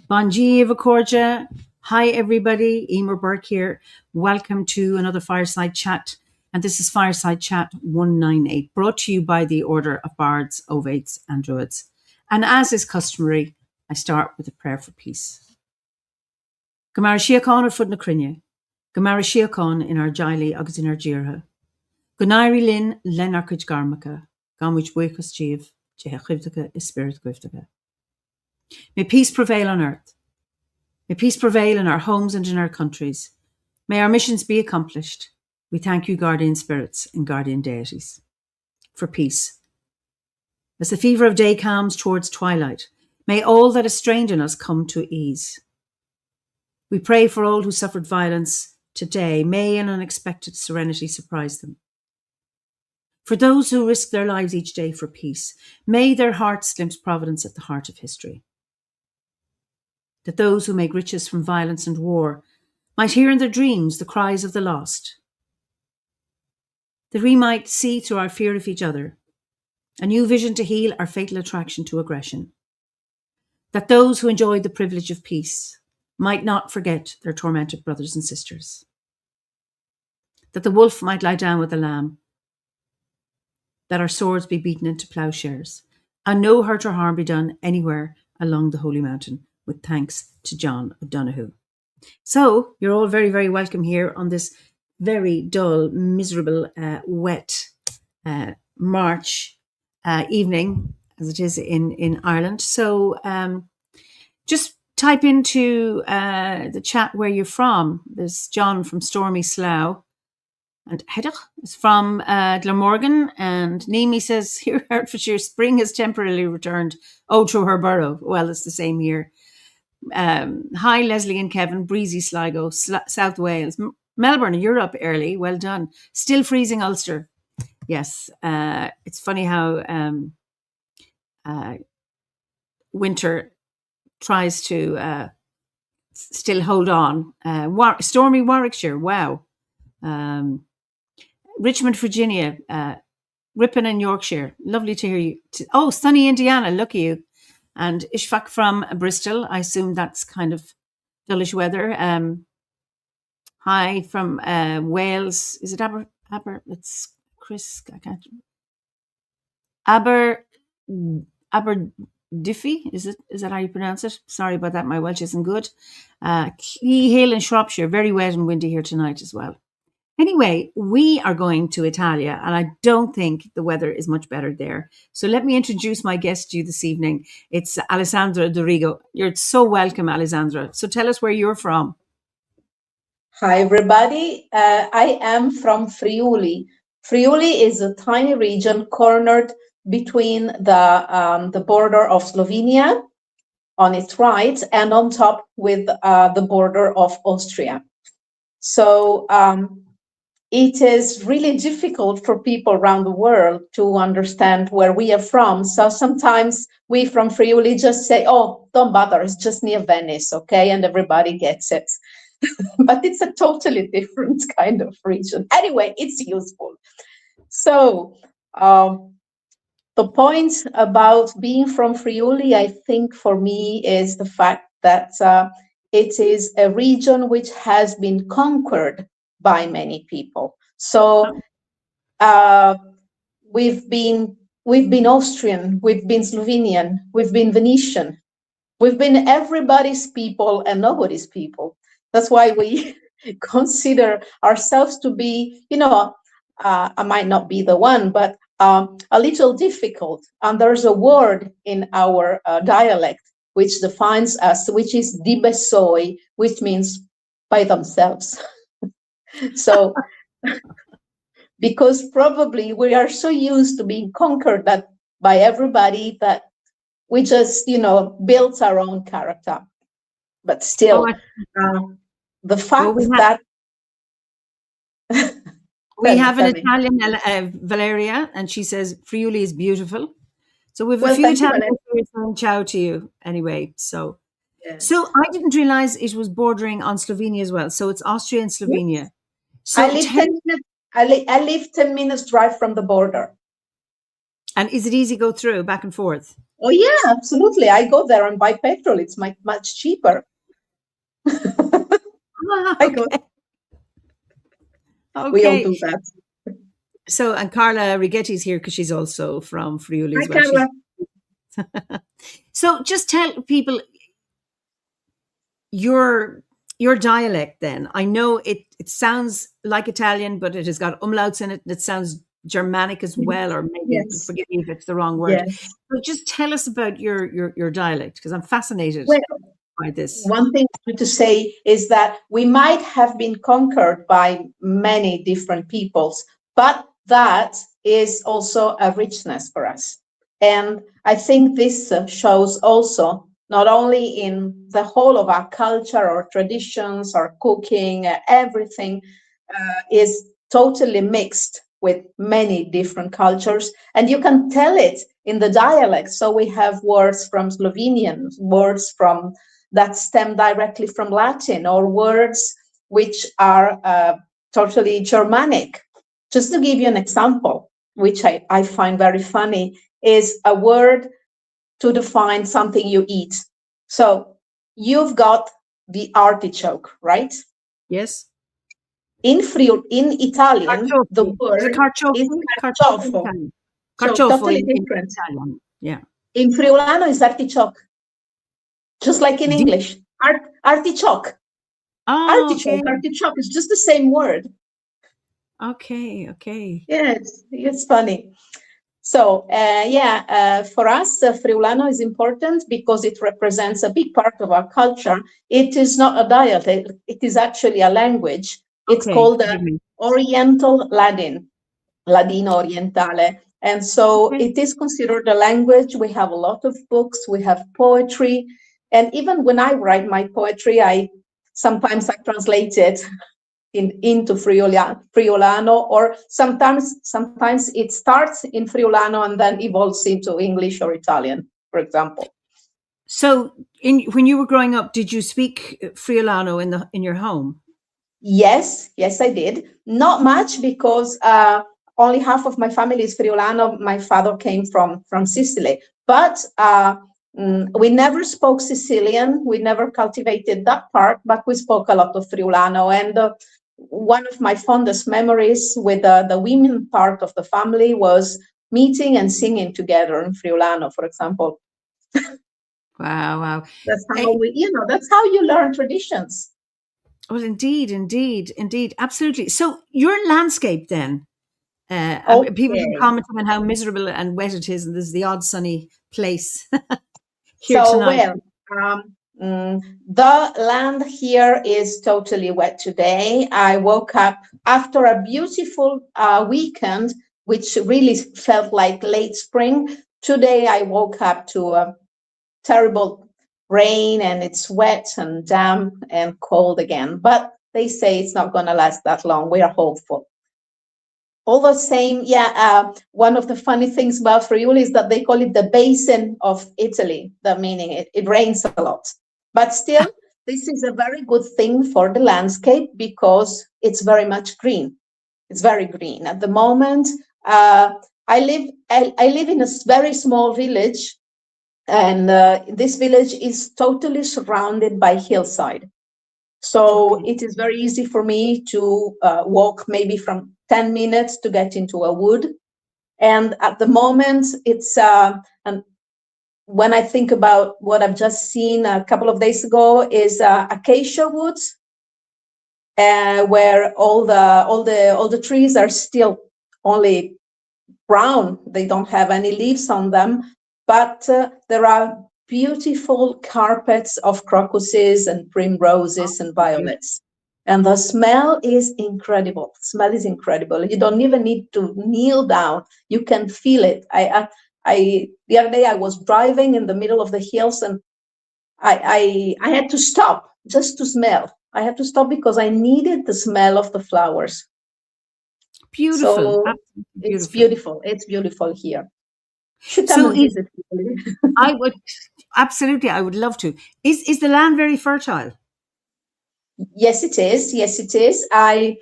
Bon dia, Vacorja. Hi, everybody. Eimear Burke here. Welcome to another Fireside Chat. And this is Fireside Chat 198, brought to you by the Order of Bards, Ovates and Druids. And as is customary, I start with a prayer for peace. Gamara Shiakon ar fud na crinne. Gamara Shiakon in our Jaili agus in our Jirha. Gunairi Lin Lenarkid Garmaka. Gamwich Wikus Jeev, Jehachivdaka is Spirit Gwifdaka. May peace prevail on earth. May peace prevail in our homes and in our countries. May our missions be accomplished. We thank you, guardian spirits and guardian deities, for peace. As the fever of day calms towards twilight, may all that is strained in us come to ease. We pray for all who suffered violence today. May an unexpected serenity surprise them. For those who risk their lives each day for peace, may their hearts glimpse providence at the heart of history. That those who make riches from violence and war might hear in their dreams the cries of the lost. That we might see through our fear of each other a new vision to heal our fatal attraction to aggression. That those who enjoyed the privilege of peace might not forget their tormented brothers and sisters. That the wolf might lie down with the lamb. That our swords be beaten into plowshares, and no hurt or harm be done anywhere along the Holy Mountain, with thanks to John O'Donoghue. So, you're all very, very welcome here on this very dull, miserable, wet March evening, as it is in Ireland. So, just type into the chat where you're from. There's John from Stormy Slough. And Hedach is from Glamorgan, and Nimi says, here Hertfordshire, spring has temporarily returned. Oh, to her borough. Well, it's the same here. Hi, Leslie and Kevin, breezy Sligo, South Wales. Melbourne, you're up early. Well done. Still freezing Ulster. Yes, it's funny how winter tries to still hold on. Stormy Warwickshire, wow. Richmond, Virginia, Ripon in Yorkshire. Lovely to hear you. Oh, sunny Indiana, look at you. And Ishfaq from Bristol. I assume that's kind of dullish weather. Hi from Wales. Is it Aber? It's Chris. I can't. Aberdiffy. Is that how you pronounce it? Sorry about that. My Welsh isn't good. Key Hill in Shropshire. Very wet and windy here tonight as well. Anyway, we are going to Italia, and I don't think the weather is much better there. So let me introduce my guest to you this evening. It's Alessandra Dorigo. You're so welcome, Alessandra. So tell us where you're from. Hi, everybody. I am from Friuli. Friuli is a tiny region cornered between the border of Slovenia on its right and on top with the border of Austria. So it is really difficult for people around the world to understand where we are from. So sometimes we from Friuli just say, oh, don't bother, it's just near Venice, okay? And everybody gets it. But it's a totally different kind of region. Anyway, it's useful. So the point about being from Friuli, I think for me, is the fact that it is a region which has been conquered by many people. So we've been Austrian, we've been Slovenian, we've been Venetian, we've been everybody's people and nobody's people. That's why we consider ourselves to be, I might not be the one, but a little difficult. And there's a word in our dialect which defines us, which is dibesoi, which means by themselves. So, because probably we are so used to being conquered by everybody that we just, built our own character. But still, the fact that we have an Italian, Valeria, and she says Friuli is beautiful. So we've a few Italians saying ciao to you anyway. So, yes. So I didn't realize it was bordering on Slovenia as well. So it's Austria and Slovenia. Yes. So I live 10 minutes drive from the border. And is it easy to go through back and forth? Oh yeah, absolutely. I go there and buy petrol. It's much cheaper. Ah, I go. okay. We all Okay. do that. So, and Carla Righetti's here because she's also from Friuli Hi, as well. Carla. So just tell people your your dialect then. I know it sounds like Italian, but it has got umlauts in it and it sounds Germanic as well, or maybe Yes. forgive me if it's the wrong word. Yes. But just tell us about your dialect, because I'm fascinated Well, by this. one thing I want to say is that we might have been conquered by many different peoples, but that is also a richness for us. And I think this shows also not only in the whole of our culture or traditions or cooking, everything is totally mixed with many different cultures. And you can tell it in the dialect. So we have words from Slovenian, words from that stem directly from Latin, or words which are totally Germanic. Just to give you an example, which I find very funny, is a word to define something you eat. So you've got the artichoke, right? Yes. In Italian, the Carciofi. Is it word is carciofi? Carciofi in carciofo. Italian. So Carciofo totally in different. Italian. Yeah. In Friulano is artichoke, just like in Di- English. Artichoke. oh, okay. Artichoke is just the same word. Okay. Okay. Yeah, it's funny. So for us, Friulano is important because it represents a big part of our culture. It is not a dialect; it is actually a language. It's Okay. called Forgive me. Oriental Ladin, Ladino Orientale, and so Okay. it is considered a language. We have a lot of books, we have poetry, and even when I write my poetry, I sometimes translate it into Friulano, or sometimes it starts in Friulano and then evolves into English or Italian, for example. So, when you were growing up, did you speak Friulano in your home? Yes, I did. Not much, because only half of my family is Friulano. My father came from Sicily, but we never spoke Sicilian. We never cultivated that part, but we spoke a lot of Friulano. And one of my fondest memories with the women part of the family was meeting and singing together in Friulano, for example. Wow, wow. That's how that's how you learn traditions. Well, indeed, indeed, indeed, absolutely. So, your landscape then, people have been Okay. commenting on how miserable and wet it is, and this is the odd sunny place here So, tonight. well, the land here is totally wet today. I woke up after a beautiful weekend, which really felt like late spring. Today, I woke up to a terrible rain, and it's wet and damp and cold again. But they say it's not going to last that long. We are hopeful. All the same, one of the funny things about Friuli is that they call it the basin of Italy, that meaning it rains a lot. But still, this is a very good thing for the landscape because it's very much green. It's very green. At the moment, I live in a very small village, and this village is totally surrounded by hillside. So Okay. it is very easy for me to walk maybe from 10 minutes to get into a wood. And at the moment, it's, and when I think about what I've just seen a couple of days ago, is acacia woods, where all the trees are still only brown. They don't have any leaves on them, but there are beautiful carpets of crocuses and primroses and violets. And the smell is incredible. The smell is incredible. You don't even need to kneel down. You can feel it. The other day I was driving in the middle of the hills, and I had to stop just to smell. I had to stop because I needed the smell of the flowers. Beautiful, So absolutely it's beautiful. beautiful. It's beautiful here. Should come So, and visit. I would absolutely, I would love to. Is the land very fertile? Yes, it is. Yes, it is. I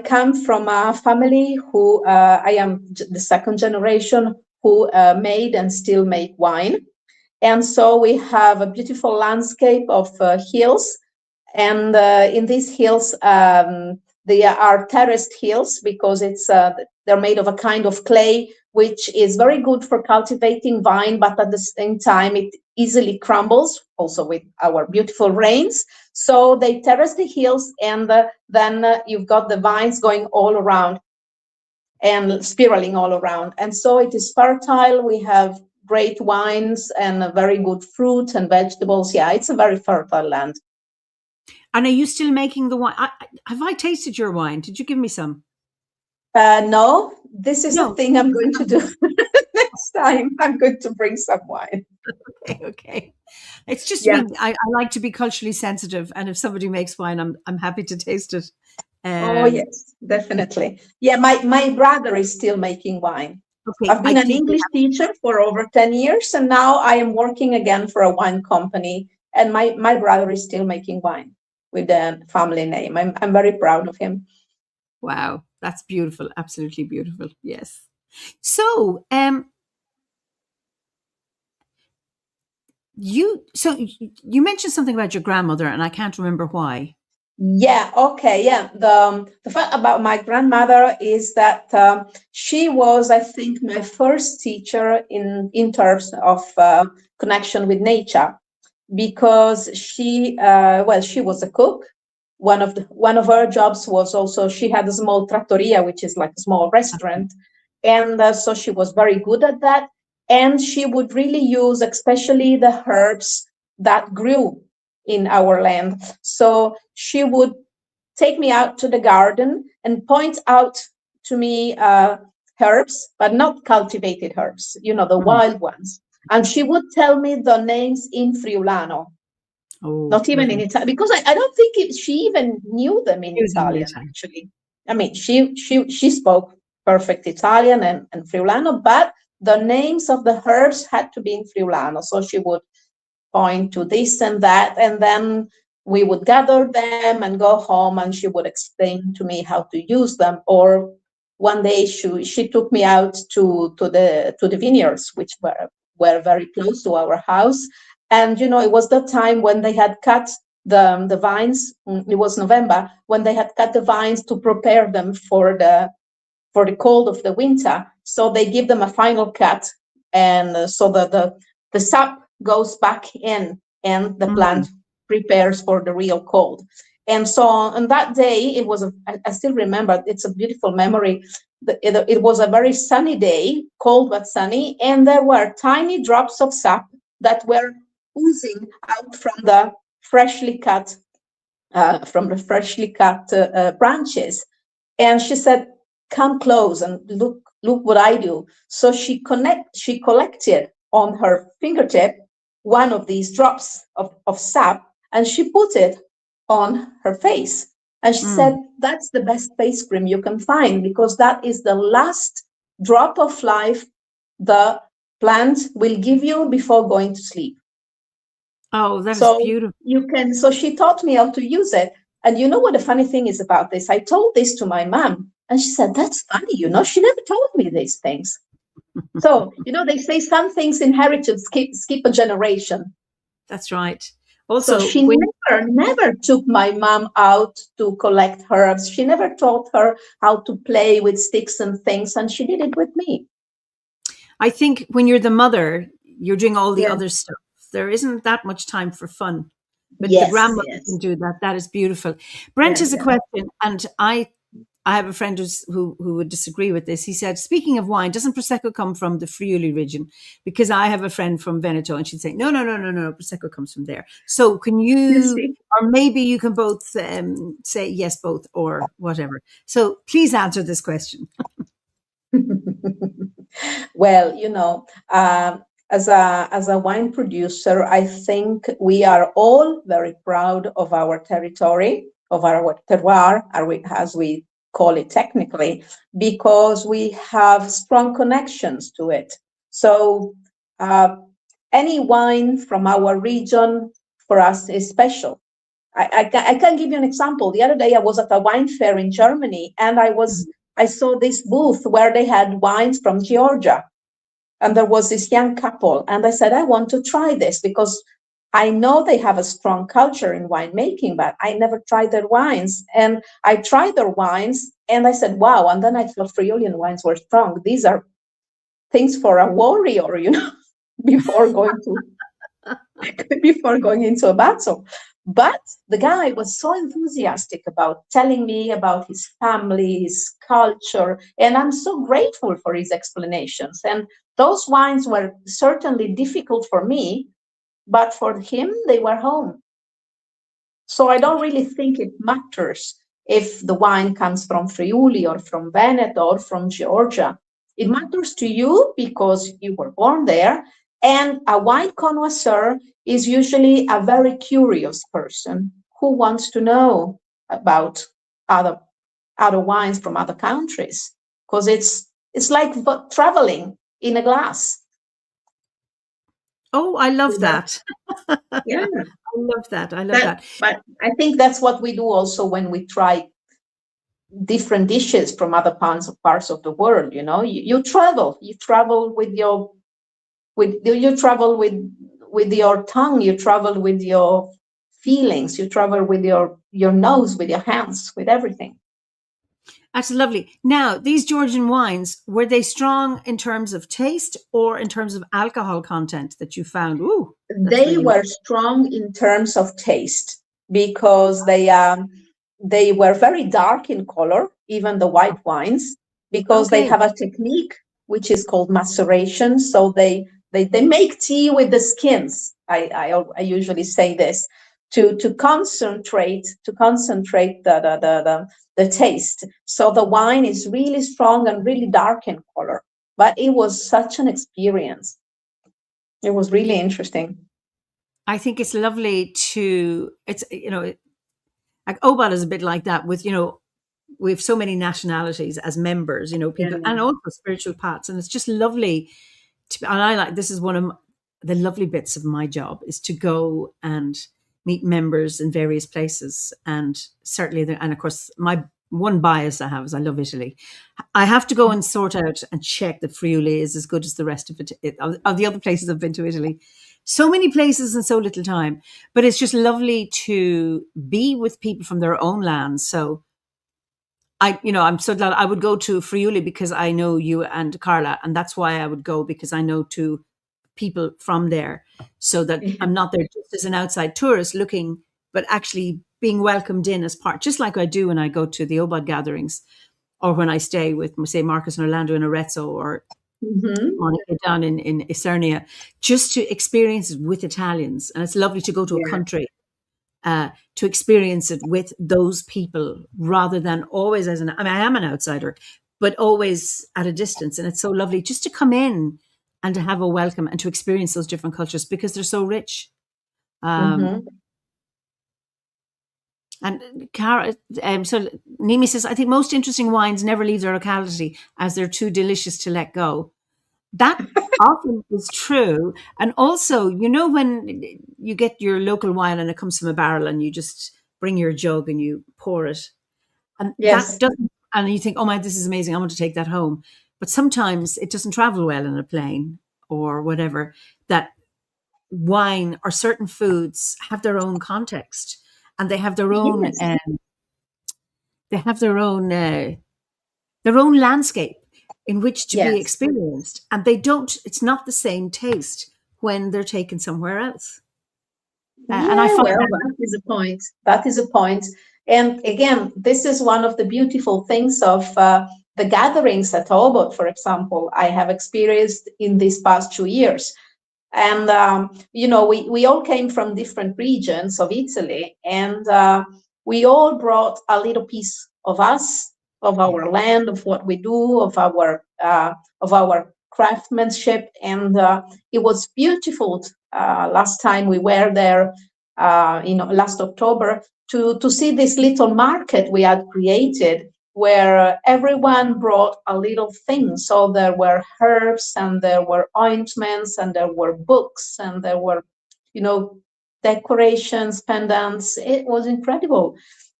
come from a family who I am the second generation who made and still make wine. And so we have a beautiful landscape of hills. And in these hills, they are terraced hills because they're made of a kind of clay, which is very good for cultivating vine, but at the same time, it easily crumbles, also with our beautiful rains. So they terrace the hills, and then you've got the vines going all around and spiraling all around. And so it is fertile. We have great wines and very good fruit and vegetables. Yeah, it's a very fertile land. And are you still making the wine? Have I tasted your wine? Did you give me some? No, this is a thing I'm going to do next time. I'm going to bring some wine. Okay. It's just me. I like to be culturally sensitive, and if somebody makes wine, I'm happy to taste it. Oh yes, definitely. Yeah, my brother is still making wine. Okay, I've been an English teacher for over 10 years, and now I am working again for a wine company, and my brother is still making wine with the family name. I'm very proud of him. Wow, that's beautiful. Absolutely beautiful. Yes. So, you mentioned something about your grandmother, and I can't remember why. Yeah, okay, yeah. The fact about my grandmother is that she was, I think, my first teacher in terms of connection with nature, because she was a cook. One of her jobs was also, she had a small trattoria, which is like a small restaurant, and so she was very good at that. And she would really use, especially the herbs that grew in our land. So she would take me out to the garden and point out to me herbs, but not cultivated herbs, the wild ones. And she would tell me the names in Friulano, not even in Italian, because I don't think she even knew them in Italian, actually. I mean, she spoke perfect Italian and Friulano, but the names of the herbs had to be in Friulano. So she would point to this and that, and then we would gather them and go home, and she would explain to me how to use them. Or one day she took me out to the vineyards, which were very close to our house. And it was the time when they had cut the vines. It was November, when they had cut the vines to prepare them for the cold of the winter. So they give them a final cut, and so the sap goes back in, and the plant prepares for the real cold. And so on that day, I still remember, it's a beautiful memory. It was a very sunny day, cold but sunny, and there were tiny drops of sap that were oozing out from the freshly cut branches. And she said, "Come close and look what I do." So she collected on her fingertip one of these drops of sap, and she put it on her face. And she said, "That's the best face cream you can find, because that is the last drop of life the plant will give you before going to sleep." Oh, that's beautiful. So she taught me how to use it. And you know what the funny thing is about this? I told this to my mom, and she said, "That's funny, she never told me these things." So, they say some things inherited skip a generation. That's right. Also, so she never took my mom out to collect herbs. She never taught her how to play with sticks and things, and she did it with me. I think when you're the mother, you're doing all the other stuff. There isn't that much time for fun. But the grandmother can do that. That is beautiful. Brent has a question, and I have a friend who would disagree with this. He said, speaking of wine, doesn't Prosecco come from the Friuli region? Because I have a friend from Veneto, and she'd say, no, Prosecco comes from there. So can you or maybe you can both say yes, both, or whatever. So please answer this question. Well, as a wine producer, I think we are all very proud of our territory, of our terroir, as we call it technically, because we have strong connections to it. So any wine from our region for us is special. I can give you an example. The other day I was at a wine fair in Germany, and I saw this booth where they had wines from Georgia. and there was this young couple, and I said, I want to try this because I know they have a strong culture in winemaking, but I never tried their wines. And I tried their wines and I said, wow. And then I thought Friulian wines were strong. These are things for a warrior, before going to before going into a battle. But the guy was so enthusiastic about telling me about his family, his culture, and I'm so grateful for his explanations. And those wines were certainly difficult for me, but for him, they were home. So I don't really think it matters if the wine comes from Friuli or from Veneto or from Georgia. It matters to you because you were born there. And a wine connoisseur is usually a very curious person who wants to know about other wines from other countries, because it's like traveling in a glass. Oh, I love that. Yeah. I love that. I love that. But I think that's what we do also when we try different dishes from other parts of the world. You travel with you travel with your tongue, you travel with your feelings, you travel with your nose, with your hands, with everything. That's lovely. Now, these Georgian wines, were they strong in terms of taste or in terms of alcohol content that you found? Ooh, they really were strong in terms of taste because they were very dark in color, even the white wines, because they okay. have a technique which is called maceration. So they make tea with the skins. I usually say this to concentrate the taste. So the wine is really strong and really dark in color. But it was such an experience. It was really interesting. I think it's lovely it's, like Obal is a bit like that with, we have so many nationalities as members, people, Yeah. and also spiritual paths. And it's just lovely and this is one of the lovely bits of my job is to go and meet members in various places. And certainly, and of course, my one bias I have is I love Italy. I have to go and sort out and check that Friuli is as good as the rest of of the other places I've been to Italy. So many places in so little time, but it's just lovely to be with people from their own lands. So I'm so glad I would go to Friuli because I know you and Carla, and that's why I would go, because I know two people from there, so that I'm not there just as an outside tourist looking, but actually being welcomed in as part, just like I do when I go to the OBOD gatherings or when I stay with, say, Marcus and Orlando in Arezzo or Monica down in Isernia, just to experience it with Italians. And it's lovely to go to a country to experience it with those people rather than always I am an outsider, but always at a distance. And it's so lovely just to come in and to have a welcome and to experience those different cultures because they're so rich. And Cara, so Nimi says, I think most interesting wines never leave their locality as they're too delicious to let go. That often is true. And also, when you get your local wine and it comes from a barrel and you just bring your jug and you pour it, and that Yes. doesn't, and you think, oh my, this is amazing, I want to take that home. But sometimes it doesn't travel well in a plane or whatever. That wine or certain foods have their own context and they have their own, Yes. they have their own landscape in which to be Yes. experienced. And it's not the same taste when they're taken somewhere else. And I Yeah, find well, that, that is a point. That is a point. And again, this is one of the beautiful things of the gatherings at Obot, for example, I have experienced in these past 2 years. And, we all came from different regions of Italy, and we all brought a little piece of us, of our land, of what we do, of our craftsmanship. And it was beautiful last time we were there, last October, to see this little market we had created where everyone brought a little thing. So there were herbs and there were ointments and there were books and there were, decorations, pendants. It was incredible.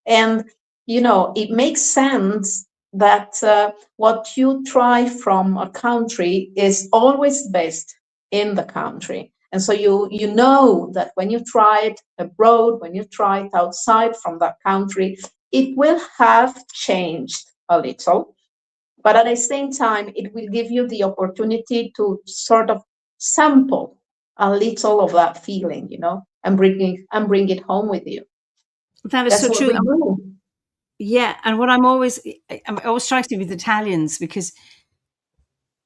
And, it makes sense that what you try from a country is always best in the country. And so you know that when you try it abroad, when you try it outside from that country, it will have changed a little. But at the same time, it will give you the opportunity to sort of sample a little of that feeling, and bring it home with you. That is That's so what true. we do. Yeah, and what I'm always strikes me with Italians, because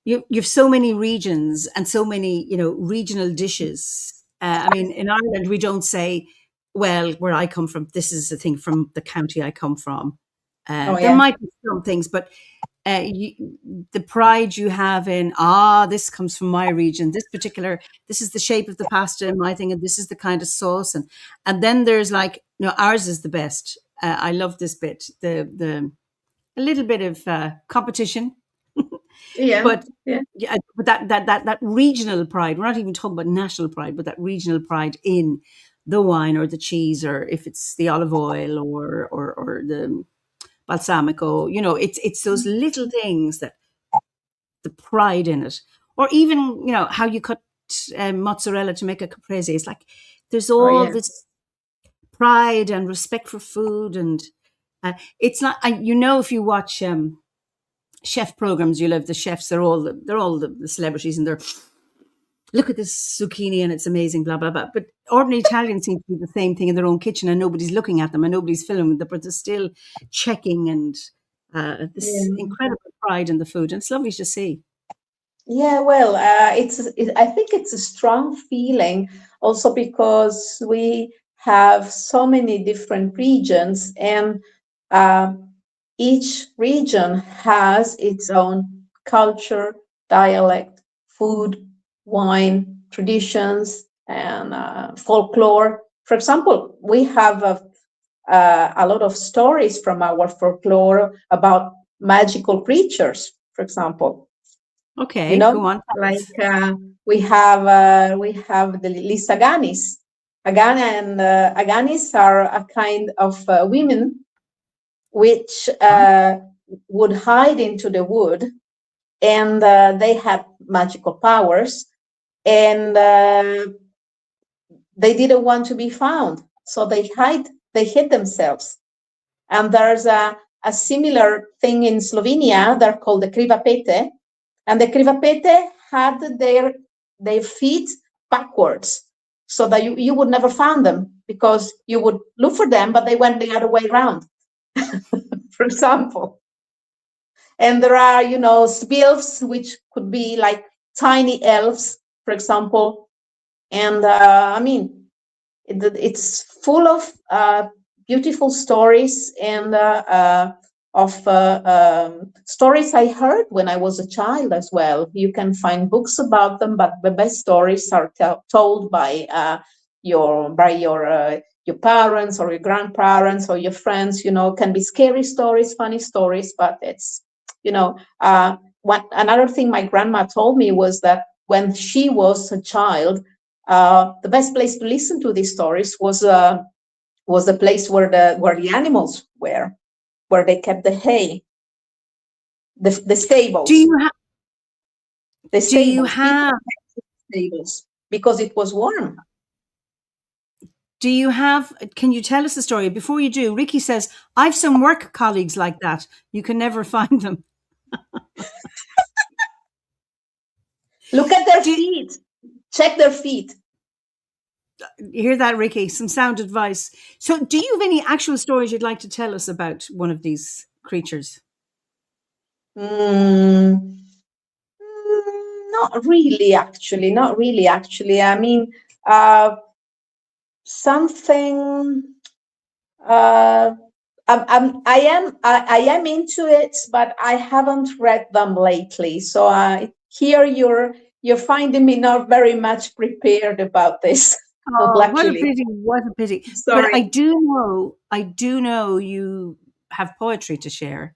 you've so many regions and so many regional dishes. I mean, in Ireland we don't say, well, where I come from, this is the thing from the county I come from. Oh There yeah, might be some things, but the pride you have in, this comes from my region, this is the shape of the pasta in my thing, and this is the kind of sauce, and then there's like, ours is the best. I love this bit, the a little bit of competition, yeah, but yeah. yeah, but that regional pride. We're not even talking about national pride, but that regional pride in the wine or the cheese, or if it's the olive oil or the balsamico. It's those little things, that the pride in it, or even how you cut mozzarella to make a caprese. It's like there's Oh all yeah. this pride and respect for food, and it's not. If you watch chef programs, you'll have the chefs. They're all the celebrities, and they're, look at this zucchini and it's amazing, blah blah blah. But ordinary Italians seem to do the same thing in their own kitchen, and nobody's looking at them and nobody's filming them, but they're still checking, and this Yeah. incredible pride in the food, and it's lovely to see. Yeah, well, I think it's a strong feeling also because we have so many different regions, and uh, each region has its own culture, dialect, food, wine, traditions, and folklore. For example, we have a lot of stories from our folklore about magical creatures, for example. Okay, go on. Like we have the Lisaganis. Aganis are a kind of women which would hide into the wood, and they had magical powers, and they didn't want to be found, so they hid themselves. And there's a similar thing in Slovenia. They're called the krivapete, and the krivapete had their feet backwards, so that you would never find them, because you would look for them, but they went the other way around, for example. And there are, spilfs, which could be like tiny elves, for example. And I mean, it's full of beautiful stories, and of stories I heard when I was a child as well. You can find books about them, but the best stories are told by your parents or your grandparents or your friends. Can be scary stories, funny stories, but it's another thing my grandma told me was that when she was a child, the best place to listen to these stories was the place where the animals were, where they kept the hay, the Do stables, you have? the Do you stables. People have? kept stables because it was warm. Do you have? Can you tell us the story? Before you do, Ricky says, I've some work colleagues like that. You can never find them. Look at their Do feet. Check their feet. you hear that, Ricky? Some sound advice. So, do you have any actual stories you'd like to tell us about one of these creatures? Mm, not really, actually. Not really, actually. I mean, something. Uh, I am into it, but I haven't read them lately. So here you're finding me not very much prepared about this. Oh, what a Actually, pity! What a pity! But sorry. I do know you have poetry to share.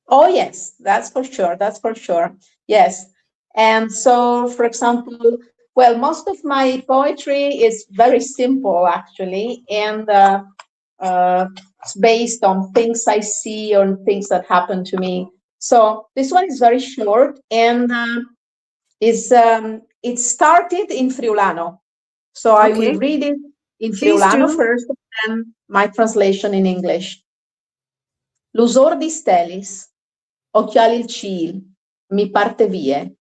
Oh yes, that's for sure. That's for sure. Yes. And so, for example, well, most of my poetry is very simple, actually, and it's based on things I see or things that happen to me. So this one is very short and it started in Friulano. So I will Okay, read it in please Friulano do. first and my translation in English. L'usor di stelis, occhiali il ciel, mi parte vie.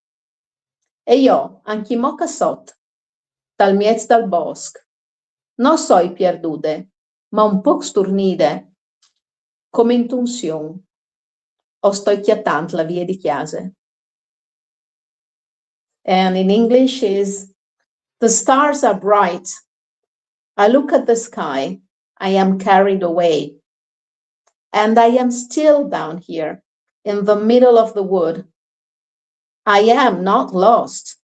E io, anche mocca sot, dal miez dal bosc. Non soi pierdude, ma un poc sturnide, come in tunsion. O sto chiatant la vie di chiase. And in English is, the stars are bright. I look at the sky. I am carried away. And I am still down here in the middle of the wood. I am not lost,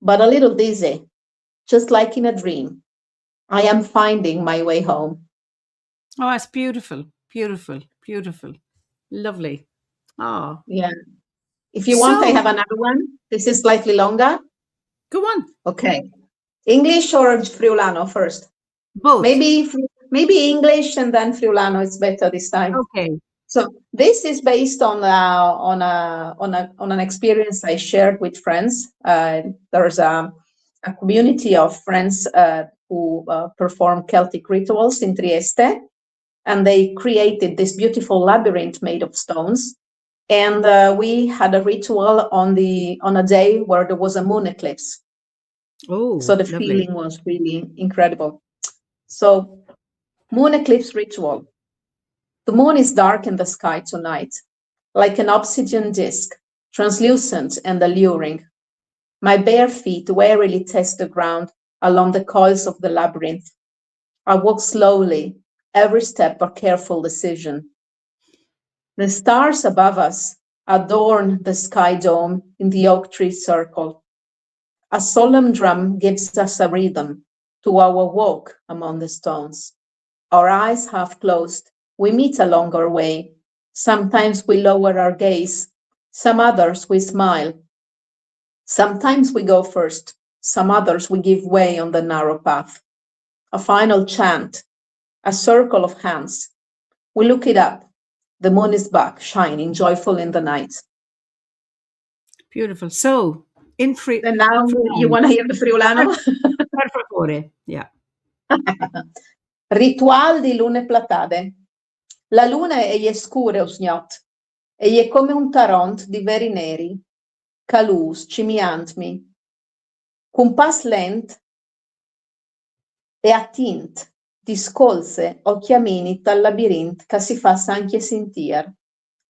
but a little dizzy, just like in a dream. I am finding my way home. Oh, it's beautiful, beautiful, beautiful, lovely. Oh, Yeah. If you want, I so have another one. This is slightly longer. go on. Okay. English or Friulano first? Both. Maybe English and then Friulano is better this time. Okay. So this is based on an experience I shared with friends. There's a community of friends who perform Celtic rituals in Trieste, and they created this beautiful labyrinth made of stones. And we had a ritual on a day where there was a moon eclipse. So Oh, the lovely. feeling was really incredible. So moon eclipse ritual. The moon is dark in the sky tonight, like an obsidian disk, translucent and alluring. My bare feet warily test the ground along the coils of the labyrinth. I walk slowly, every step a careful decision. The stars above us adorn the sky dome in the oak tree circle. A solemn drum gives us a rhythm to our walk among the stones. Our eyes half closed, we meet along our way. Sometimes we lower our gaze, some others we smile. Sometimes we go first, some others we give way on the narrow path. A final chant, a circle of hands. We look it up. The moon is back, shining, joyful in the night. Beautiful. So, in And now you Friulano, want to hear the Friulano? per favore. Yeah. Ritual di lune platade. La luna è scure usgnot, e è come un taront di veri neri, calus, cimiantmi. Cun pas lent e attint, discolse o chiamini tal labirint che si fa anche sentir.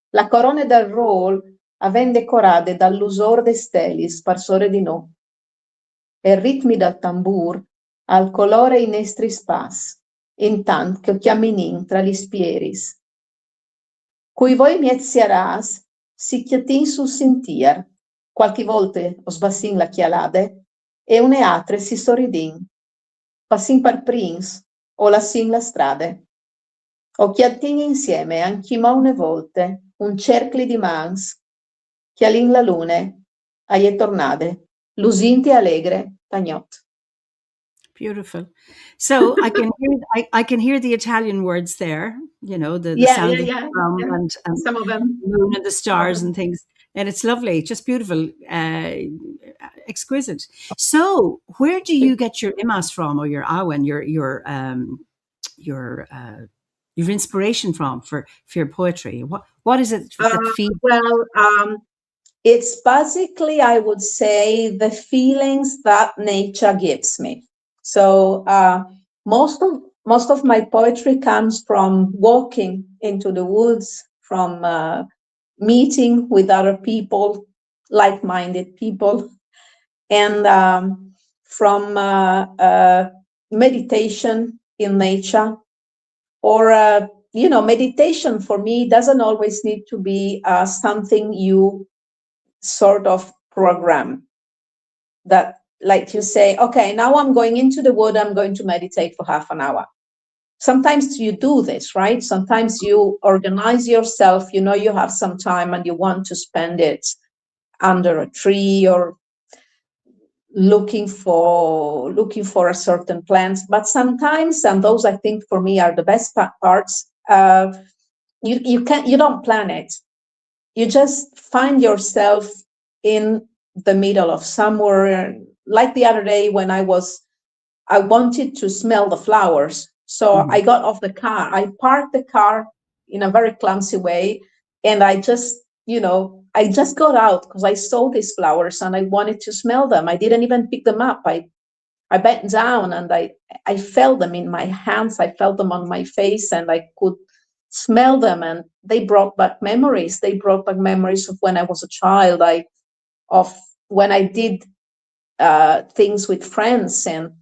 La corone del rol avende corade dall'usor de steli, sparsore di no. E ritmi dal tambur al colore in estri spas, intant che chiaminin tra gli spieris. Cui voi mieziaràs, si chiatin sul sentir, qualche volte o sbassin la chialade, e une altre si sorridin, passin par prins o lassin la strade. O chiatin insieme, anch'ima une volte, un cercli di mans, chialin la lune, aie tornade, lusinti allegre, tagnot. Beautiful. So I can hear the Italian words there, you know, the Yeah, sound yeah, of the yeah, drum yeah. and Some of them. the moon and the Some of stars and them. things. And it's lovely, just beautiful, exquisite. So where do you get your imas from or your awen, your inspiration from for your poetry? What is it that feeds? Well, it's basically, I would say, the feelings that nature gives me. So most of my poetry comes from walking into the woods, from meeting with other people, like-minded people, and from meditation in nature, or meditation for me doesn't always need to be something you sort of program, that like you say, okay, now I'm going into the wood, I'm going to meditate for half an hour. Sometimes you do this, right? Sometimes you organize yourself, you know, you have some time and you want to spend it under a tree or looking for a certain plants. But sometimes, and those I think for me are the best parts, you don't plan it. You just find yourself in the middle of somewhere. Like the other day when I wanted to smell the flowers. So I got off the car. I parked the car in a very clumsy way. And I just got out because I saw these flowers and I wanted to smell them. I didn't even pick them up. I bent down and I felt them in my hands. I felt them on my face and I could smell them. And they brought back memories. They brought back memories of when I was a child, of when I did things with friends. And,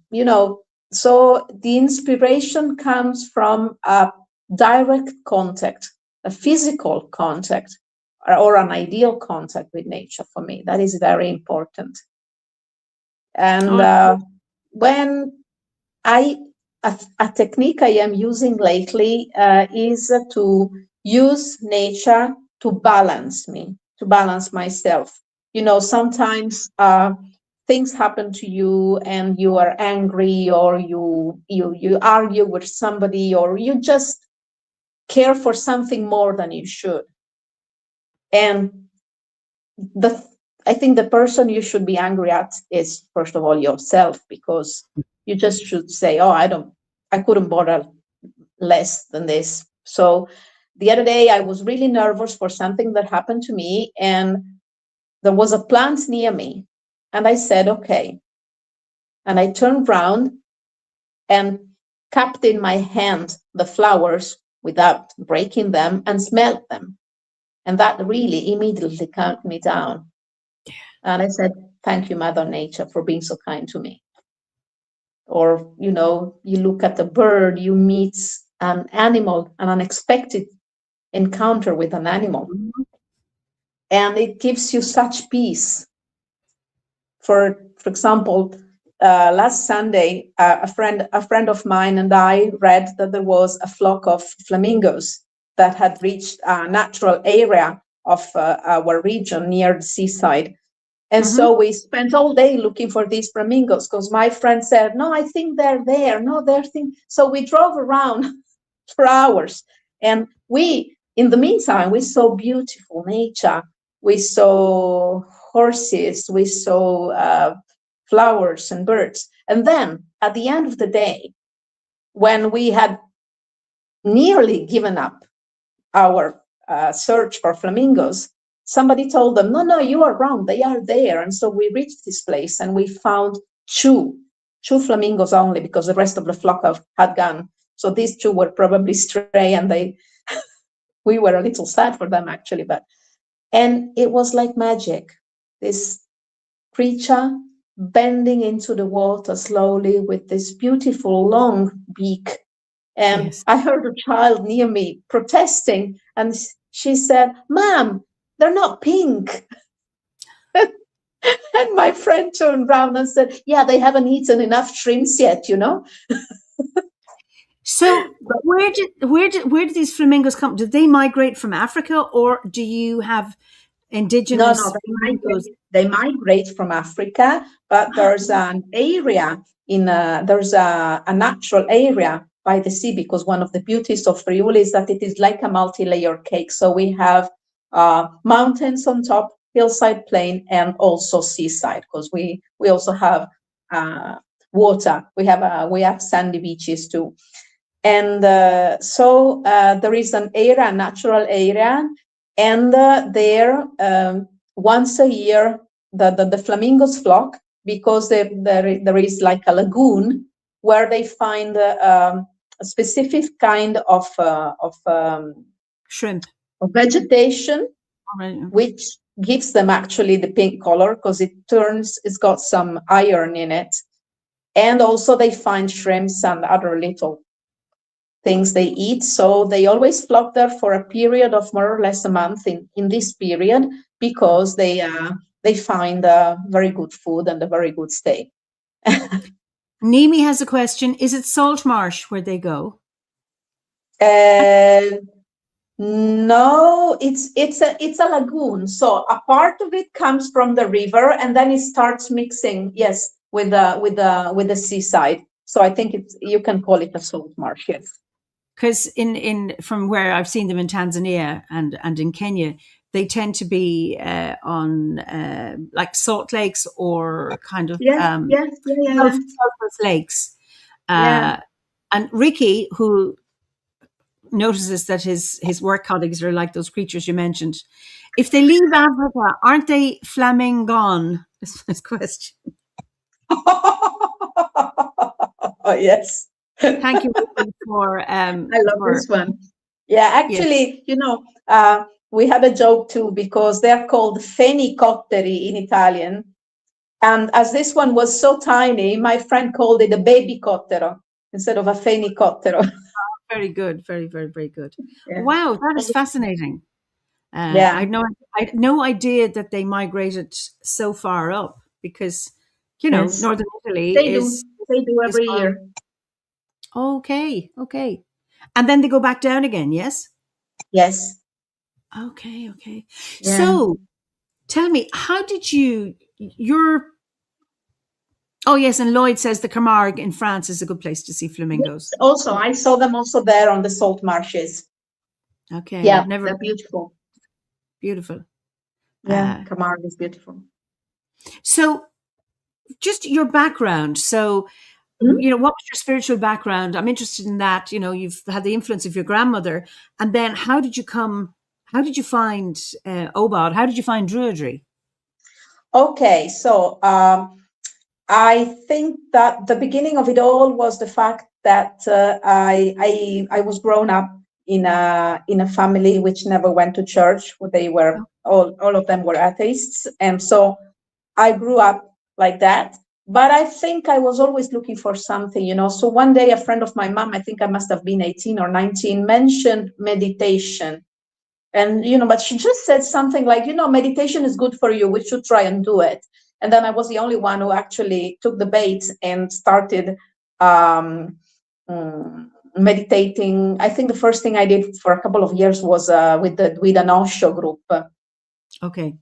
so the inspiration comes from a direct contact, a physical contact, or an ideal contact with nature for me. That is very important. And when a technique I am using lately is to use nature to balance me, to balance myself. Sometimes things happen to you and you are angry, or you argue with somebody, or you just care for something more than you should. And I think the person you should be angry at is, first of all, yourself, because you just should say, oh, I couldn't bother less than this. So the other day I was really nervous for something that happened to me, and there was a plant near me, and I said, okay. And I turned around and cupped in my hand the flowers without breaking them and smelled them. And that really immediately calmed me down. And I said, thank you, Mother Nature, for being so kind to me. Or, you look at a bird, you meet an animal, an unexpected encounter with an animal. And it gives you such peace. For example, last Sunday, a friend of mine and I read that there was a flock of flamingos that had reached a natural area of our region near the seaside. And so we spent all day looking for these flamingos, because my friend said, no, I think they're there. No, So we drove around for hours. And in the meantime, we saw beautiful nature. We saw horses, we saw flowers and birds. And then at the end of the day, when we had nearly given up our search for flamingos, somebody told them, no, you are wrong. They are there. And so we reached this place and we found two flamingos only, because the rest of the flock had gone. So these two were probably stray, and we were a little sad for them, actually. And it was like magic. This creature bending into the water slowly with this beautiful long beak. And yes. I heard a child near me protesting, and she said, Mom, they're not pink. And my friend turned around and said, yeah, they haven't eaten enough shrimps yet, So where did these flamingos come? Did they migrate from Africa, or do you have indigenous? No, they migrate from Africa, but there's an area there's a natural area by the sea, because one of the beauties of Friuli is that it is like a multi-layer cake. So we have mountains on top, hillside plain, and also seaside, because we also have water. We have sandy beaches too. And so there is an area, a natural area, and there once a year the flamingos flock, because there is like a lagoon where they find a specific kind of shrimp, of vegetation, which gives them actually the pink color, because it's got some iron in it. And also they find shrimps and other little things they eat. So they always flock there for a period of more or less a month in this period, because they find very good food and a very good stay. Nimi has a question. Is it salt marsh where they go? No, it's a lagoon. So a part of it comes from the river, and then it starts mixing, yes, with the seaside. So I think you can call it a salt marsh. Yes. Because in from where I've seen them in Tanzania and in Kenya, they tend to be on like salt lakes or kind of Yes. Yes. Yeah. Yeah. sulphurous lakes. Yeah. And Ricky, who notices that his work colleagues are like those creatures you mentioned, if they leave Africa, aren't they flamingon? Is his question. Oh, yes. Thank you, Ricky, I love for this one. Yeah, yes. actually, we have a joke too because they're called fenicotteri in Italian. And as this one was so tiny, my friend called it a baby cottero instead of a fenicottero. Very good, very, very, very good. Yeah. Wow, that is fascinating. Yeah. I had no idea that they migrated so far up because, Yes. northern Italy They do. They do is every far. year. Okay, okay, and then they go back down again. Yes. Yes. Okay, okay. Yeah. So tell me, how did your oh yes, and Lloyd says the Camargue in France is a good place to see Yes. flamingos. Also, I saw them also there on the salt marshes. Okay, Yeah, I've never they're beautiful. beautiful. Yeah, Camargue is beautiful. So just your background. So Mhm. what was your spiritual background? I'm interested in that. You've had the influence of your grandmother, and then how did you find Obod? How did you find Druidry? Okay, so I think that the beginning of it all was the fact that I was grown up in a family which never went to church. They were all of them were atheists, and so I grew up like that. But I think I was always looking for something. So one day, a friend of my mom, I think I must have been 18 or 19, mentioned meditation. And, but she just said something like, meditation is good for you. We should try and do it. And then I was the only one who actually took the bait and started um, meditating. I think the first thing I did for a couple of years was with an Osho group. Okay.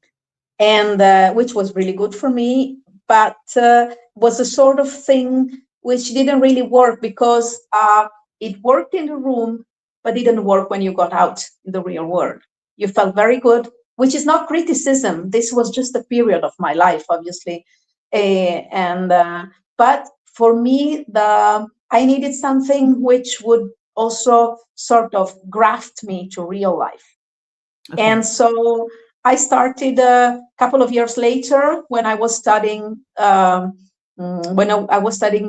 And which was really good for me, but was a sort of thing which didn't really work because it worked in the room, but didn't work when you got out in the real world. You felt very good, which is not criticism. This was just a period of my life, obviously, and but for me, I needed something which would also sort of graft me to real life. Okay. And so I started a couple of years later when I was studying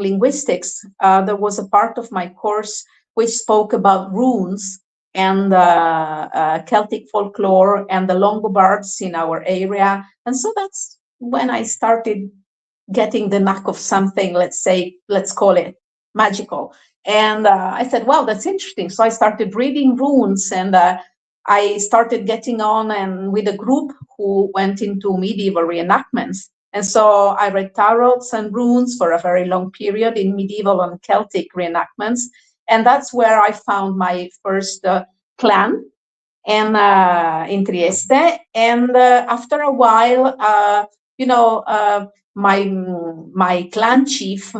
linguistics. There was a part of my course which spoke about runes and Celtic folklore and the Longobards in our area. And so that's when I started getting the knack of something, let's call it magical. And I said, wow, that's interesting. So I started reading runes, and I started getting on and with a group who went into medieval reenactments. And so I read tarots and runes for a very long period in medieval and Celtic reenactments. And that's where I found my first clan and in Trieste. And after a while, my clan chief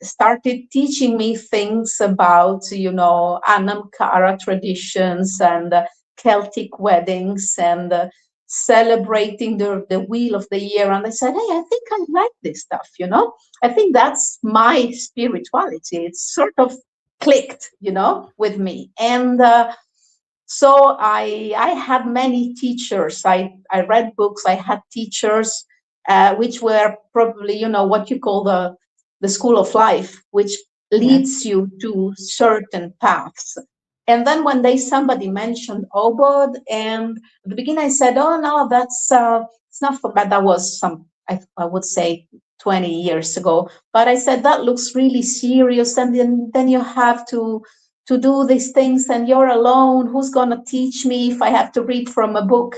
started teaching me things about, Anam Cara traditions and Celtic weddings and celebrating the wheel of the year. And I said, hey, I think I like this stuff, I think that's my spirituality. It's sort of clicked, with me. And so I had many teachers. I read books. I had teachers, which were probably, what you call the school of life, which leads you to certain paths. And then one day somebody mentioned Obod, and at the beginning I said, oh no, that's it's not for bad. That was I would say 20 years ago. But I said that looks really serious, and then you have to do these things, and you're alone. Who's going to teach me if I have to read from a book?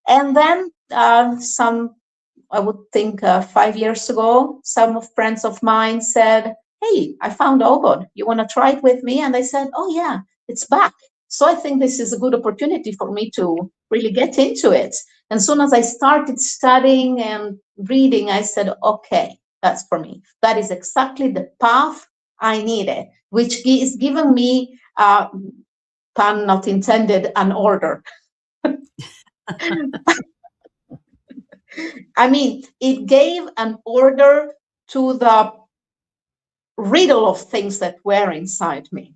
And then I would think 5 years ago, some friends of mine said, hey, I found Obod. You want to try it with me? And I said, oh yeah, it's back. So I think this is a good opportunity for me to really get into it. And as soon as I started studying and reading, I said, okay, that's for me. That is exactly the path I needed, which is giving me, pun not intended, an order. I mean, it gave an order to the riddle of things that were inside me,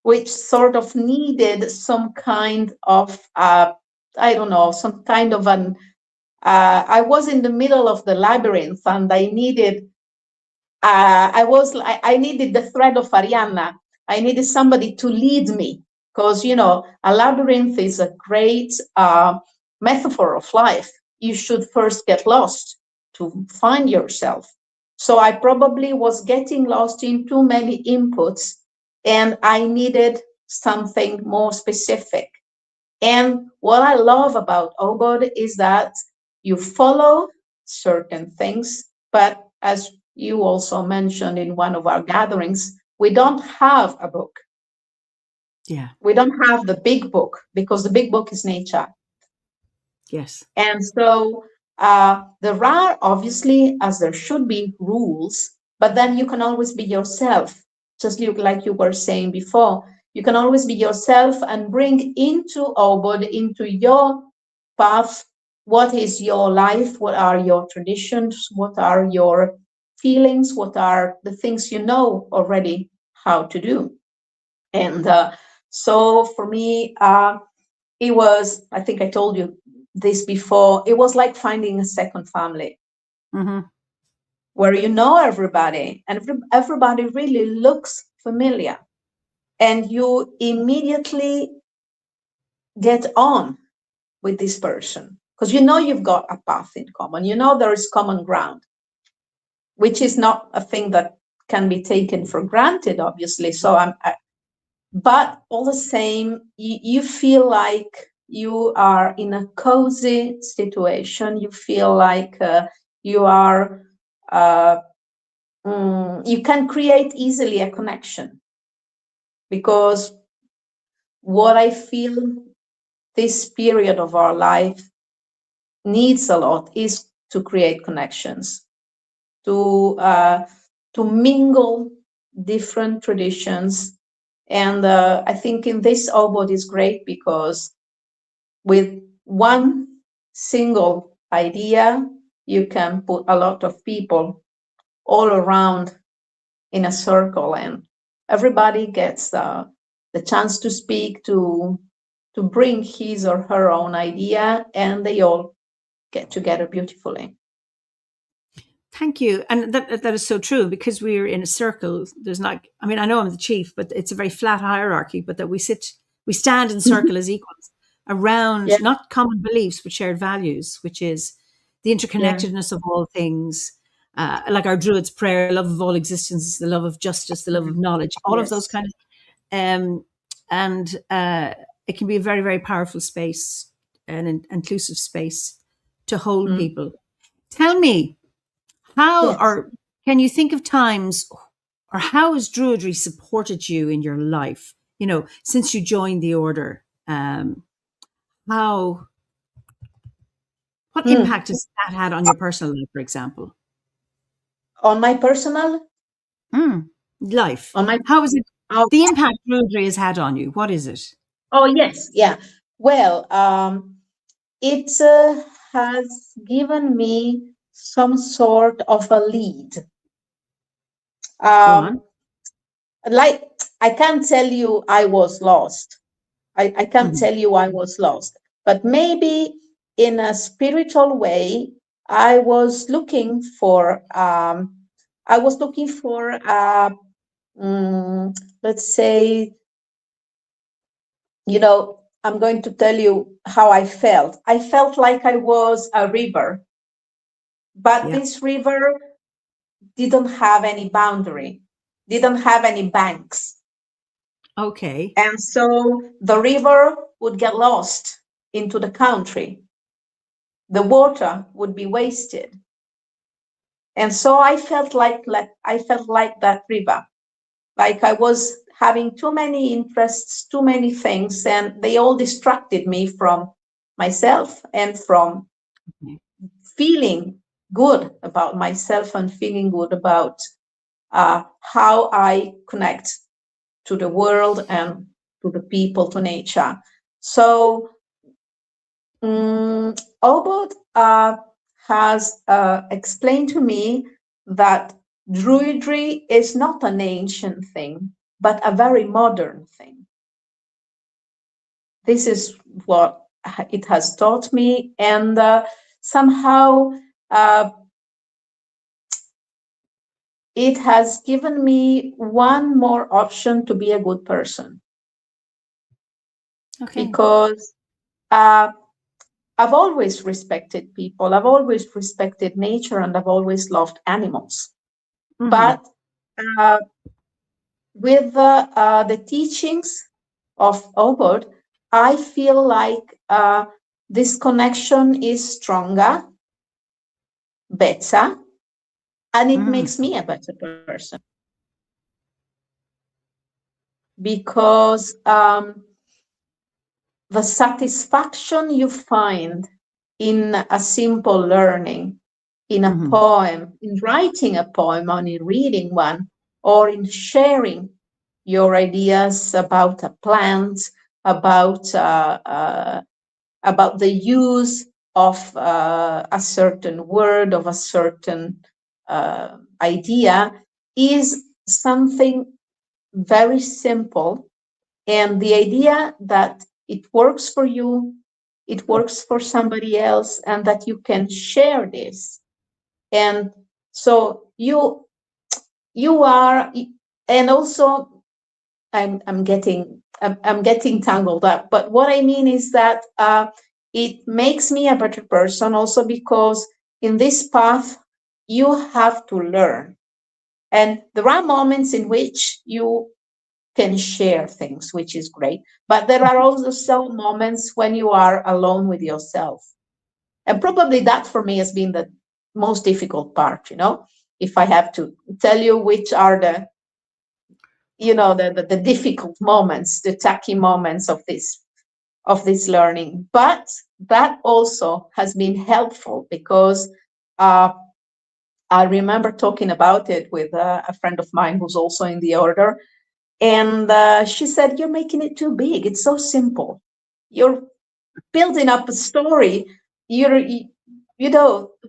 which sort of needed some kind of, I don't know, some kind of an, I was in the middle of the labyrinth and I needed, I needed the thread of Arianna. I needed somebody to lead me because, you know, a labyrinth is a great metaphor of life. You should first get lost to find yourself. So I probably was getting lost in too many inputs and I needed something more specific. And what I love about Obod is that you follow certain things, but as you also mentioned in one of our gatherings, we don't have a book. Yeah. We don't have the big book because the big book is nature. Yes. And so there are obviously, as there should be, rules, but then you can always be yourself, just like you were saying before. You can always be yourself and bring into Obod, into your path, what is your life, what are your traditions, what are your feelings, what are the things you know already how to do. And so for me, it was, I think I told you this before, it was like finding a second family. Mm-hmm. Where you know everybody and everybody really looks familiar and you immediately get on with this person because you know you've got a path in common, you know there is common ground, which is not a thing that can be taken for granted, obviously. So but all the same, you feel like you are in a cozy situation. You feel like you are, you can create easily a connection. Because what I feel this period of our life needs a lot is to create connections, to mingle different traditions. And I think in this Obod is great because with one single idea, you can put a lot of people all around in a circle and everybody gets the chance to speak, to bring his or her own idea, and they all get together beautifully. Thank you. And that is so true because we're in a circle. There's not, I mean, I know I'm the chief, but it's a very flat hierarchy, but that we stand in circle as equals around Yeah. not common beliefs, but shared values, which is the interconnectedness of all things. Like our Druid's prayer, love of all existence, the love of justice, the love of knowledge, all of those kind of, and it can be a very, very powerful space and an inclusive space to hold people. Tell me, how Yes. or can you think of times or how has Druidry supported you in your life? You know, since you joined the order, what impact has that had on your personal life, for example? On my personal Life. on my How is it oh, the impact Druidry has had on you? What is it? oh yes, yeah. Well, it has given me some sort of a lead. Go on. Like I can't tell you I was lost. I can't Mm-hmm. tell you I was lost, but maybe in a spiritual way, I was looking for let's say, you know, I'm going to tell you how I felt. I felt like I was a river, but Yeah. this river didn't have any boundary, didn't have any banks. Okay. And so the river would get lost into the country. The water would be wasted. And so I felt like that river. like I was having too many interests, too many things, and they all distracted me from myself and from feeling good about myself and feeling good about how I connect to the world and to the people, to nature. So Obod has explained to me that Druidry is not an ancient thing, but a very modern thing. This is what it has taught me, and somehow it has given me one more option to be a good person. Okay. Because I've always respected people, I've always respected nature, and I've always loved animals. Mm-hmm. But with the teachings of Obod, I feel like this connection is stronger, better, and it makes me a better person. Because the satisfaction you find in a simple learning, in a poem, in writing a poem, or in reading one, or in sharing your ideas about a plant, about the use of a certain word, of a certain idea, is something very simple. And the idea that it works for you, it works for somebody else, and that you can share this. And so you are, and also I'm getting tangled up. But what I mean is that it makes me a better person also, because in this path you have to learn, and there are moments in which you can share things, which is great. But there are also some moments when you are alone with yourself. And probably that for me has been the most difficult part, if I have to tell you which are the difficult moments, the tacky moments of this learning. But that also has been helpful, because I remember talking about it with a friend of mine who's also in the order. And she said, "You're making it too big. It's so simple. You're building up a story,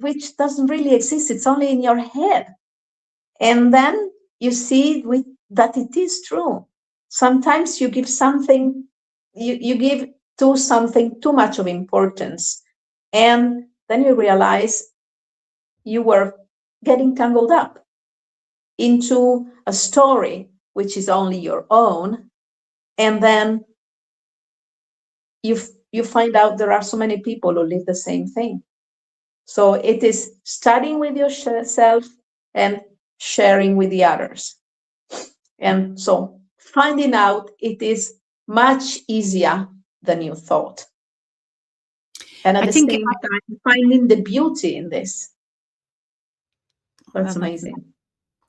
which doesn't really exist. It's only in your head." And then you see that it is true. Sometimes you give something, you give to something too much of importance. And then you realize you were getting tangled up into a story which is only your own. And then you find out there are so many people who live the same thing. So it is studying with yourself and sharing with the others. And so finding out it is much easier than you thought. And at the same time, finding the beauty in this. That's amazing.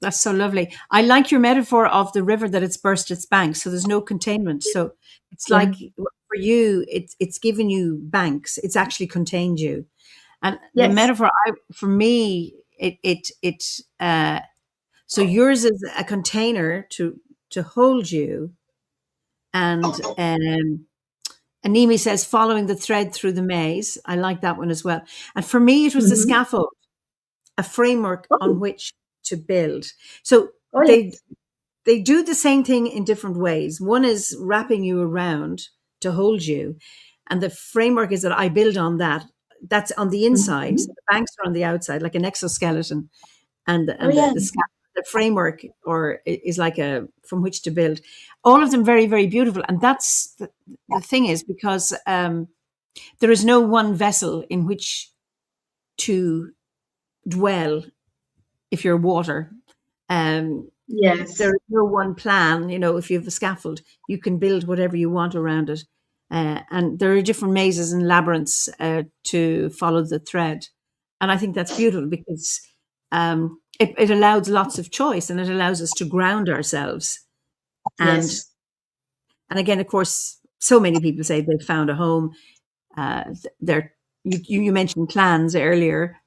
That's so lovely. I like your metaphor of the river, that it's burst its banks, so there's no containment. So it's like, for you, it's given you banks. It's actually contained you. And the metaphor, for me, so yours is a container to hold you. And Eimear says, following the thread through the maze. I like that one as well. And for me, it was a scaffold, a framework on which to build. So they do the same thing in different ways. One is wrapping you around to hold you, and the framework is that I build on that. That's on the inside. So the banks are on the outside, like an exoskeleton, and the framework is like from which to build. All of them very, very beautiful. And that's the thing, is because there is no one vessel in which to dwell if you're water. There is no one plan. If you have a scaffold, you can build whatever you want around it. And there are different mazes and labyrinths to follow the thread. And I think that's beautiful, because it allows lots of choice, and it allows us to ground ourselves And Yes. and again, of course, so many people say they've found a home. They're you mentioned clans earlier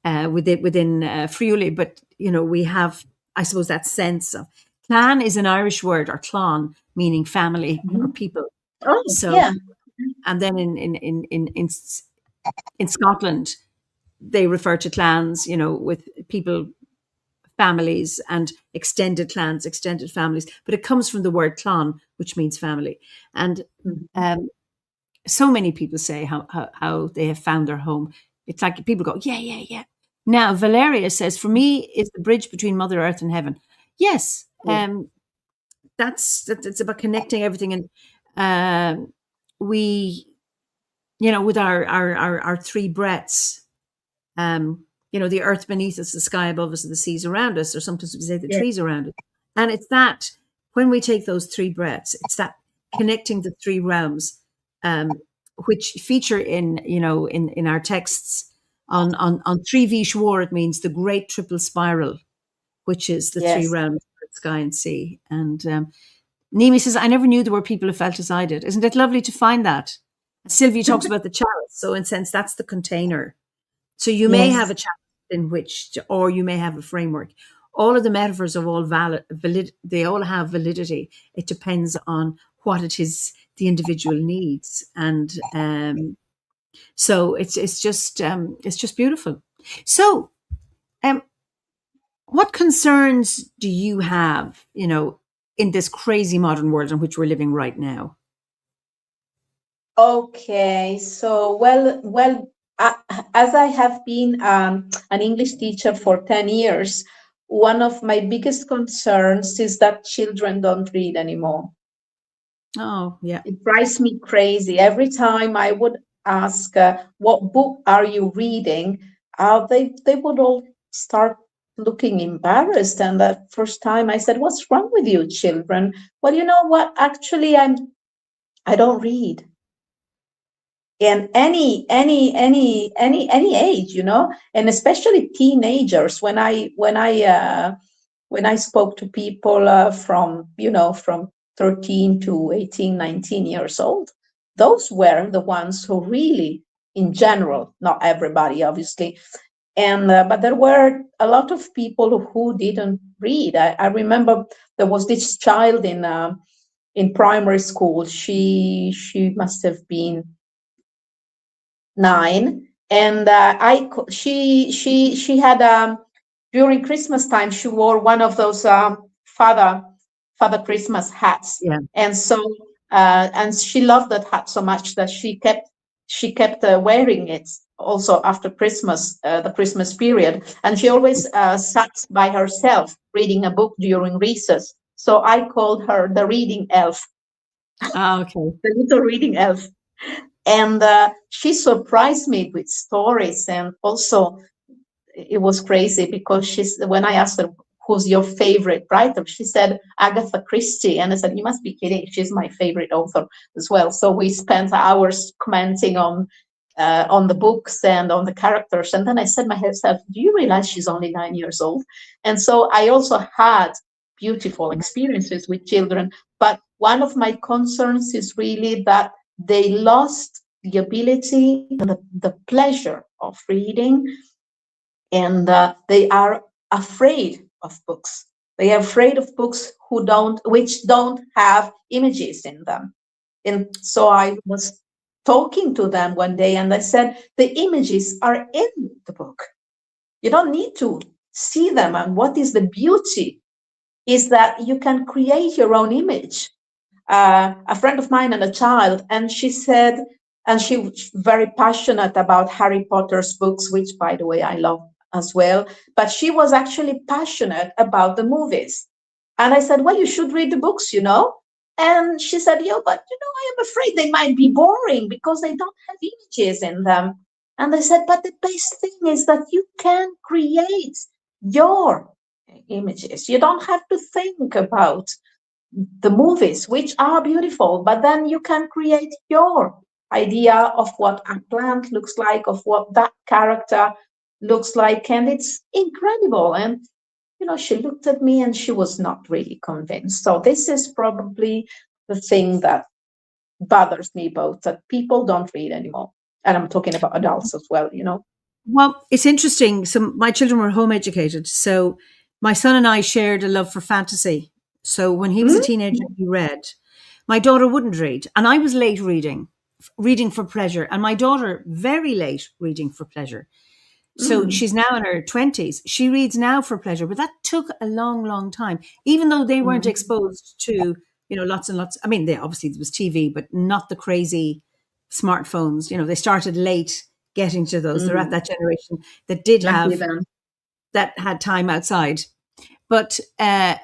within Friuli, but we have, I suppose, that sense of clan is an Irish word, or clán, meaning family or Mhm. people. Oh, So, yeah. and then in Scotland, they refer to clans, with people, families, and extended clans, extended families. But it comes from the word clán, which means family. And Mhm. um, so many people say how they have found their home. It's like people go, yeah, yeah, yeah. Now, Valeria says, for me, it's the bridge between Mother Earth and heaven. Yes, Yeah. it's about connecting everything. And we, with our three breaths, the earth beneath us, the sky above us, and the seas around us, or sometimes we say the Yeah. trees around us. And it's that when we take those three breaths, it's that connecting the three realms, which feature in our texts on 3V Shwar. It means the great triple spiral, which is the three Yes. realms, earth, sky, and sea. And Nimi says, I never knew there were people who felt as I did. Isn't it lovely to find that? Sylvia talks about the chalice. So, in a sense, that's the container. So, you may have Yes. a chalice in which, or you may have a framework. All of the metaphors are all valid. They all have validity. It depends on what it is the individual needs, and so it's just beautiful. So, um, what concerns do you have? In this crazy modern world in which we're living right now. Okay. So, as I have been an English teacher for 10 years, one of my biggest concerns is that children don't read anymore. Oh, yeah. It drives me crazy. Every time I would ask, what book are you reading? They would all start looking embarrassed. And the first time I said, what's wrong with you, children? Well, you know what? Actually, I don't read. In any age, and especially teenagers. When I spoke to people from 13 to 18, 19 years old, those were the ones who really, in general, not everybody, obviously, and but there were a lot of people who didn't read. I remember there was this child in primary school. She must have been 9, and she had during Christmas time she wore one of those father Christmas hats, Yeah. and so and she loved that hat so much that she kept wearing it also after Christmas, the Christmas period, and she always sat by herself reading a book during recess. So I called her the reading elf, Ah, okay. the little reading elf. And she surprised me with stories. And also it was crazy because when I asked her who's your favorite writer, she said Agatha Christie, and I said, you must be kidding, she's my favorite author as well. So we spent hours commenting on the books and on the characters. And then I said myself, do you realize she's only 9 years old? And so I also had beautiful experiences with children, but one of my concerns is really that they lost the ability and the pleasure of reading, and they are afraid of books. They are afraid of books which don't have images in them. And so I was talking to them one day, and I said, the images are in the book. You don't need to see them. And what is the beauty is that you can create your own image. A friend of mine and a child, and she said, and she was very passionate about Harry Potter's books, which, by the way, I love as well. But she was actually passionate about the movies. And I said, well, you should read the books. And she said, yeah, but I am afraid they might be boring because they don't have images in them. And I said, but the best thing is that you can create your images. You don't have to think about the movies, which are beautiful, but then you can create your idea of what a plant looks like, of what that character looks like, and it's incredible. And she looked at me and she was not really convinced. So this is probably the thing that bothers me about that people don't read anymore. And I'm talking about adults as well. Well, it's interesting. So my children were home educated. So my son and I shared a love for fantasy. So when he was a Mm? teenager, he read. My daughter wouldn't read. And I was late reading for pleasure. And my daughter, very late reading for pleasure. So Mm. she's now in her 20s. She reads now for pleasure, but that took a long, long time, even though they weren't Mm. exposed to, lots and lots. I mean, there was TV, but not the crazy smartphones. They started late getting to those. They're at Mm. that generation that did Lucky have, them. that had time outside. But, and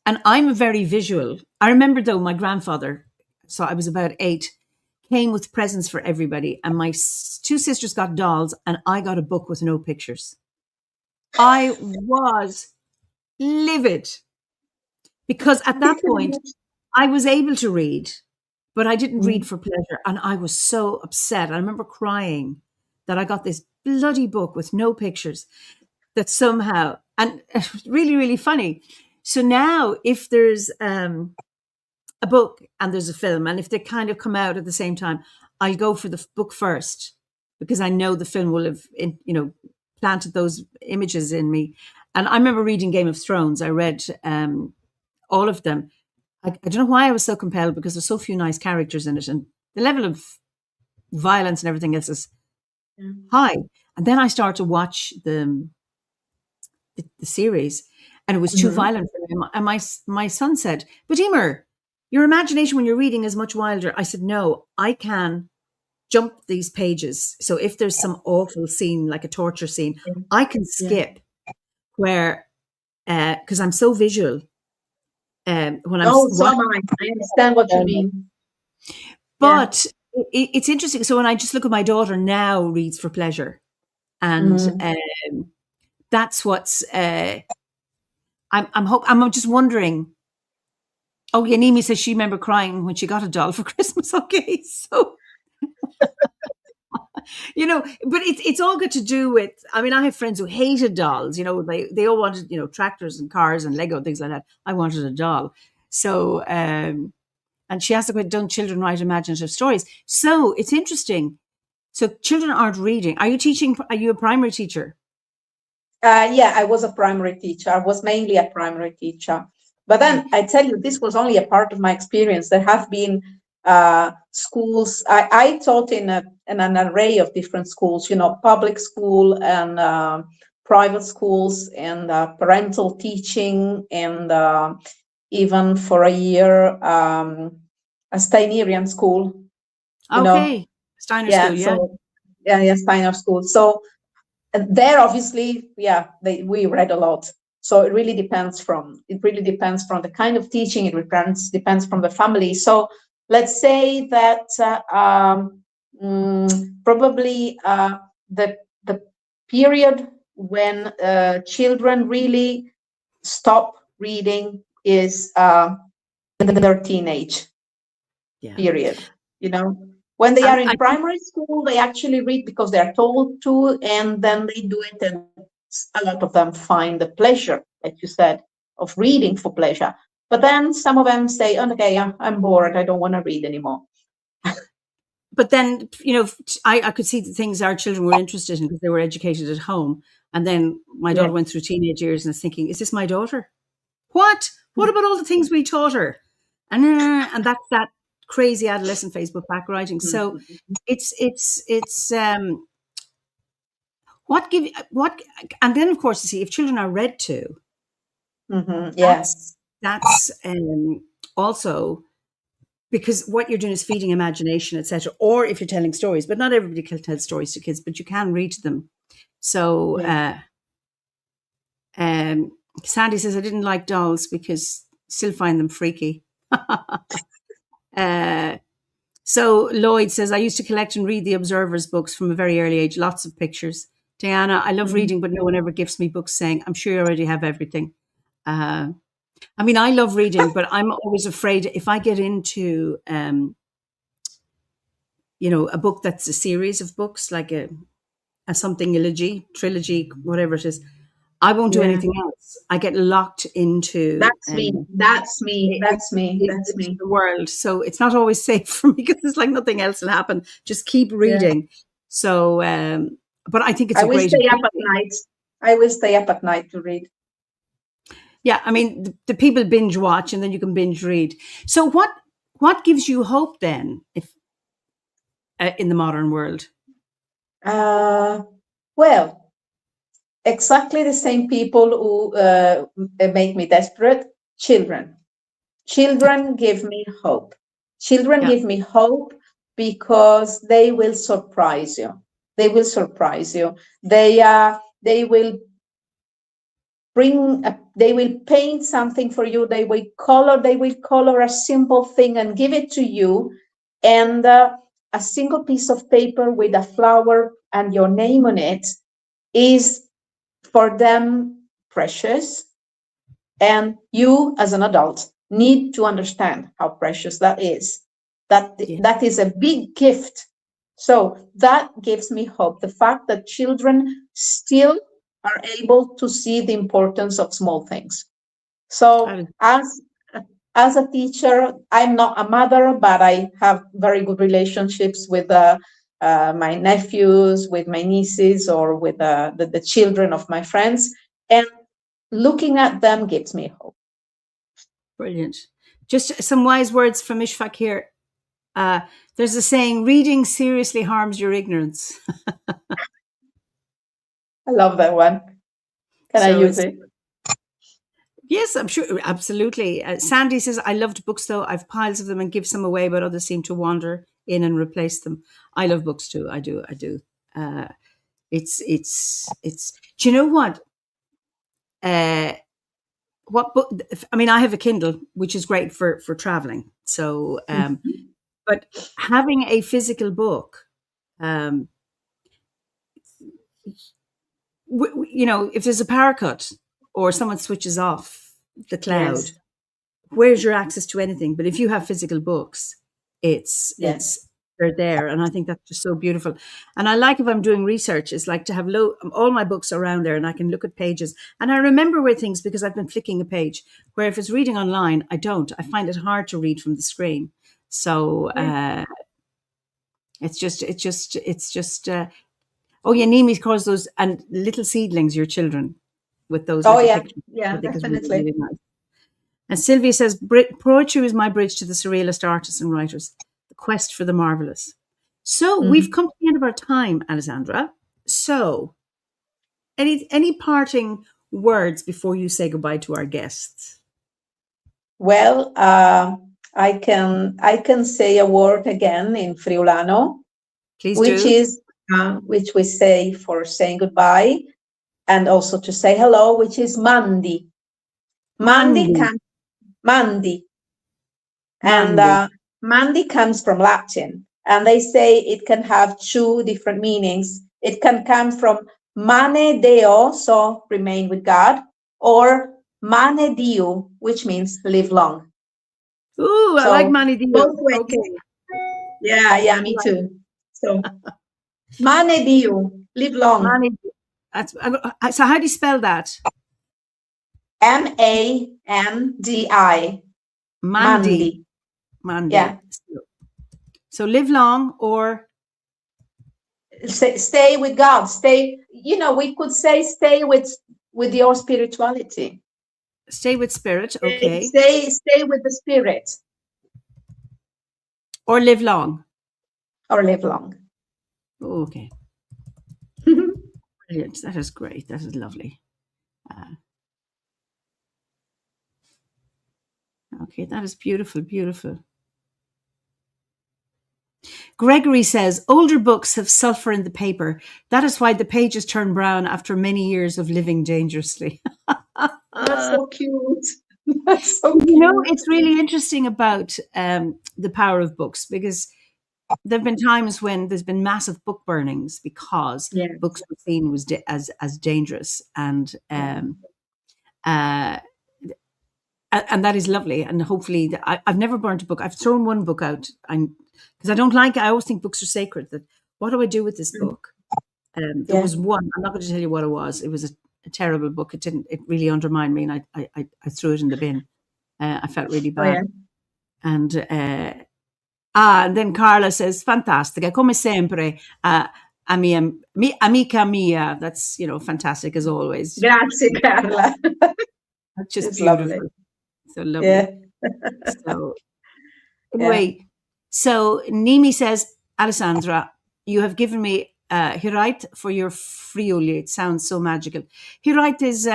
I'm very visual. I remember though, my grandfather, so I was about 8, came with presents for everybody. And my 2 sisters got dolls and I got a book with no pictures. I was livid because at that point I was able to read, but I didn't read Mm. for pleasure. And I was so upset. I remember crying that I got this bloody book with no pictures that somehow, and really, really funny. So now if there's a book and there's a film, and if they kind of come out at the same time, I'll go for the book first because I know the film will have, planted those images in me. And I remember reading Game of Thrones. I read all of them. I don't know why I was so compelled because there's so few nice characters in it, and the level of violence and everything else is high. And then I started to watch the series, and it was too Mhm. violent for me. And my son said, "But Eimear, your imagination when you're reading is much wilder." I said, "No, I can jump these pages. So if there's some awful scene, like a torture scene, I can Yeah. skip where because I'm so visual when I'm Oh, so am watching." I. I understand what you mean. Yeah. But it's interesting. So when I just look at my daughter now, reads for pleasure, and Mm. that's what's. I'm just wondering. Oh, Yanimi says she remember crying when she got a doll for Christmas. Okay, so but it's all got to do with. I mean, I have friends who hated dolls. They all wanted tractors and cars and Lego things like that. I wanted a doll. So and she asked the question, don't children write imaginative stories? So it's interesting. So children aren't reading. Are you teaching? Are you a primary teacher? Yeah, I was a primary teacher. I was mainly a primary teacher. But Okay. then I tell you, this was only a part of my experience. There have been schools. I taught in an array of different schools, public school and private schools and parental teaching and even for a year a Steinerian school, you know. Okay. Steiner School, Yeah, yeah. so yeah, Steiner school. So there obviously we read a lot, so it really depends from the kind of teaching. It depends from the family. So let's say that probably the period when children really stop reading is their teenage Yeah. period, you know. When they are I in think, primary school, they actually read because they are told to, and then they do it, and a lot of them find the pleasure, like you said, of reading for pleasure. But then some of them say, oh, okay, I'm bored, I don't want to read anymore. but then, I could see the things our children were interested in because they were educated at home. And then my Yeah. daughter went through teenage years and is thinking, is this my daughter? What? What about all the things we taught her? And that's that crazy adolescent Facebook back writing. So it's what, and then of course, you see, if children are read to, Yeah. that's also because what you're doing is feeding imagination, etc. Or if you're telling stories, but not everybody can tell stories to kids, but you can read to them. So Yeah. Sandy says I didn't like dolls because still find them freaky. So Lloyd says I used to collect and read the Observer's books from a very early age, lots of pictures. Diana, I love reading, but no one ever gifts me books saying, I'm sure you already have everything. I mean, I love reading, but I'm always afraid if I get into, a book that's a series of books, like a something trilogy, whatever it is, I won't do anything else. I get locked into That's me. That's me. That's me. That's into me. the world. So it's not always safe for me because it's like nothing else will happen. Just keep reading. So, but I think it's I a will great stay up ability. at night. I will stay up at night to read. Yeah, I mean, the people binge watch and then you can binge read. So what gives you hope then, if in the modern world? Well, exactly the same people who make me desperate. Children give me hope. Children Yeah, give me hope because they will surprise you. They will surprise you. They will they will paint something for you. They will color a simple thing and give it to you, and a single piece of paper with a flower and your name on it is for them precious, and you as an adult need to understand how precious that is. yeah, That is a big gift. So that gives me hope, the fact that children still are able to see the importance of small things. that So is as a teacher, I'm not a mother, but I have very good relationships with my nephews, with my nieces, or with the children of my friends. And looking at them gives me hope. brilliant. Just some wise words from Ishfaq here. There's a saying, reading seriously harms your ignorance. I love that one. Can I So use it's, it? yes, I'm sure, absolutely. Sandy says, I loved books though. I've piles of them and give some away, but others seem to wander in and replace them. I love books too. I do. Uh, do you know uh, what book? I mean, I have a Kindle, which is great for traveling. So, but having a physical book, um, if there's a power cut or someone switches off the cloud, Yes, where's your access to anything? But if you have physical books, yes. they're there, and I think that's just so beautiful. And I like, if I'm doing research, is like to have all my books around there, and I can look at pages, and I remember where things, because I've been flicking a page. Where if it's reading online, I don't. I find it hard to read from the screen. So it's just. Oh yeah, Nimi calls those, and little seedlings, your children, with those Oh, little yeah, pictures. I yeah, think is really, definitely. really nice. And Sylvia says, poetry is my bridge to the surrealist artists and writers, the quest for the marvelous. So we've Mhm. come to the end of our time, Alessandra. So any parting words before you say goodbye to our guests? Well, I can say a word again in Friulano, Please which do. is which we say for saying goodbye, and also to say hello, which is mandi. Mandi Mandi. comes mandi, and Mandi. mandi comes from Latin, and they say it can have two different meanings. It can come from mane deo, so remain with God, or mane Dio, which means live long. Ooh, I like So Mani Dio. both ways. Okay. Yeah, me too. So mane Dio, live long. Mani. So how do you spell that? Mandi. Mandi. Mandi. Mandi. Yeah. So live long, or Stay with God. Stay. We could say stay with your spirituality. stay with spirit. Okay. Stay with the spirit, Or live long. or live long. Okay. Brilliant. That is great. That is lovely. Uh, okay, that is beautiful, beautiful. Gregory says older books have sulfur in the paper. That is why the pages turn brown after many years of living dangerously. That's so cute. That's so cute. It's really interesting about the power of books, because there have been times when there's been massive book burnings because Yes. books were seen as dangerous, and uh, and that is lovely. And hopefully, I've never burnt a book. I've thrown one book out, because I don't like it. I always think books are sacred. That what do I do with this book? There Yeah. was one. I'm not going to tell you what it was. It was a terrible book. It really undermined me, and I threw it in the bin. I felt really Oh, bad. yeah. And and then Carla says, fantastica, come sempre, amica mia. That's, fantastic as always. Grazie, Carla. That's just It's beautiful. lovely. So lovely. Yeah. So anyway, so Nimi says, Alessandra, you have given me Hirait for your Friuli. It sounds so magical. Hirait is,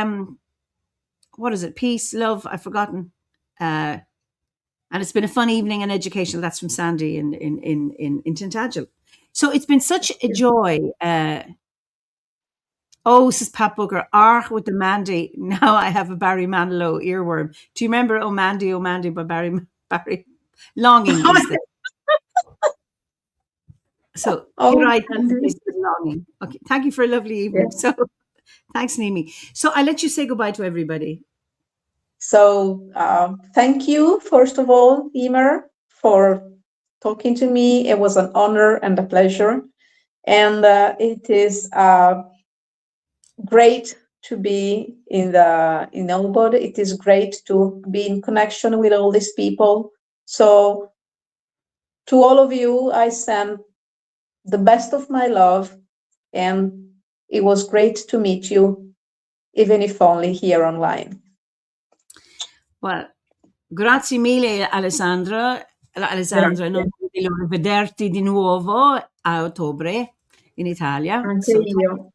what is it? Peace, love, I've forgotten. And it's been a fun evening and educational. That's from Sandy in Tintagel. So it's been such a joy. Says Pat Booker, with the Mandy. Now I have a Barry Manilow earworm. Do you remember Oh Mandy by Barry? Longing is the. So here I is longing. Okay, thank you for a lovely evening. Yeah. So thanks, Nimi. So I let you say goodbye to everybody. So thank you, first of all, Eimear, for talking to me. It was an honor and a pleasure. And it is great to be in Elbod. It is great to be in connection with all these people. So to all of you, I send the best of my love. And it was great to meet you, even if only here online. Well, grazie mille Alessandra, non vedo vederti di nuovo a ottobre in Italia. Anche io.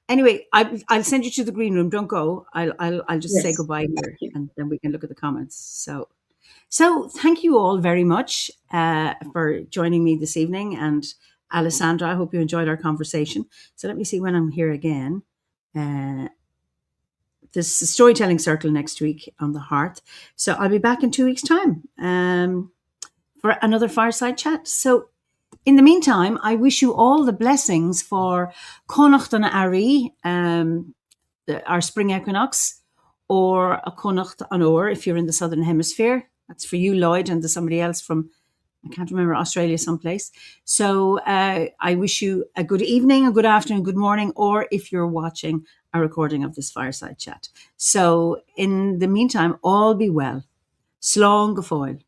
Anyway, I'll send you to the green room. Don't go. I'll just say goodbye here, and then we can look at the comments. So thank you all very much for joining me this evening. And Alessandra, I hope you enjoyed our conversation. So let me see when I'm here again. There's a storytelling circle next week on the Hearth. So I'll be back in 2 weeks' time for another Fireside Chat. So in the meantime, I wish you all the blessings for Connacht an Ari, our spring equinox, or a Connacht an Or if you're in the Southern Hemisphere. That's for you, Lloyd, and there's somebody else from, I can't remember, Australia someplace. So I wish you a good evening, a good afternoon, good morning, or if you're watching a recording of this Fireside Chat. So in the meantime, all be well. Slán go fóill.